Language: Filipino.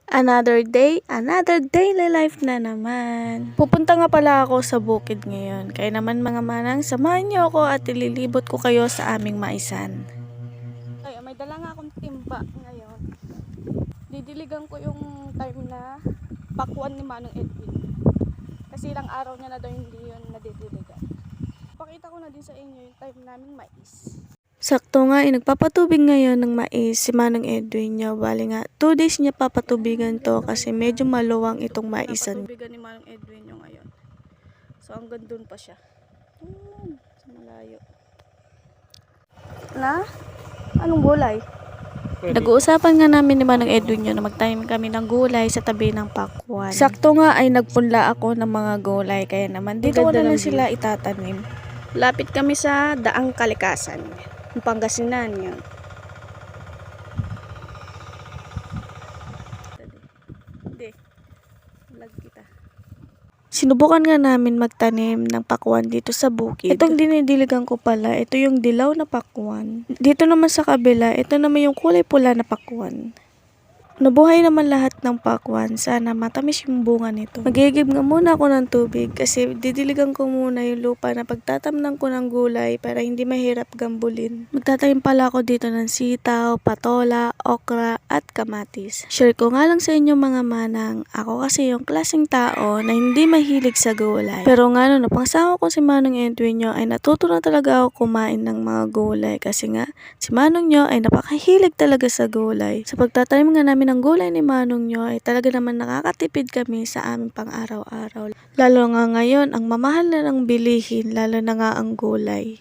Another day, another daily life na naman. Pupunta nga pala ako sa bukid ngayon. Kaya naman mga manang, samahan niyo ako at ililibot ko kayo sa aming maisan. Ay, may dala nga akong timba ngayon. Didiligan ko yung time na pakuan ni Manong Edwin. Kasi ilang araw niya na daw hindi yun nadidiligan. Pakita ko na din sa inyo yung time naming mais. Sakto nga, nagpapatubig ngayon ng mais si Manong Edwin niya. Bali nga, 2 days niya papatubigan to kasi medyo maluwang itong maisan. Papatubigan ni Manong Edwin yung ngayon. So hanggang dun pa siya. Sa malayo. Na? Anong gulay? Nag-uusapan nga namin ni Manong Edwin yun na magtanim kami ng gulay sa tabi ng pakwan. Sakto nga ay nagpunla ako ng mga gulay kaya naman dito ko na lang sila itatanim. Lapit kami sa Daang Kalikasan. Pangasinan yun. Sinubukan nga namin magtanim ng pakwan dito sa bukid. Itong dinidiligan ko pala, ito yung dilaw na pakwan. Dito naman sa kabila, ito naman yung kulay pula na pakwan. Nabuhay naman lahat ng pakwan. Sana matamis yung bunga nito. Magigib nga muna ako ng tubig kasi didiligan ko muna yung lupa na pagtatamnan ko ng gulay para hindi mahirap gambulin. Magtatanim pala ako dito ng sitaw, patola, okra at kamatis. Share ko nga lang sa inyo mga manang. Ako kasi yung klaseng tao na hindi mahilig sa gulay. Pero nga no, napangsama ko si Manong Edwin nyo ay natuto na talaga ako kumain ng mga gulay kasi nga si Manong nyo ay napakahilig talaga sa gulay. Sa pagtatanim nga namin ng gulay ni Manong nyo ay talaga naman nakakatipid kami sa aming pang-araw-araw. Lalo nga ngayon, ang mamahal na ng bilihin, lalo na nga ang gulay.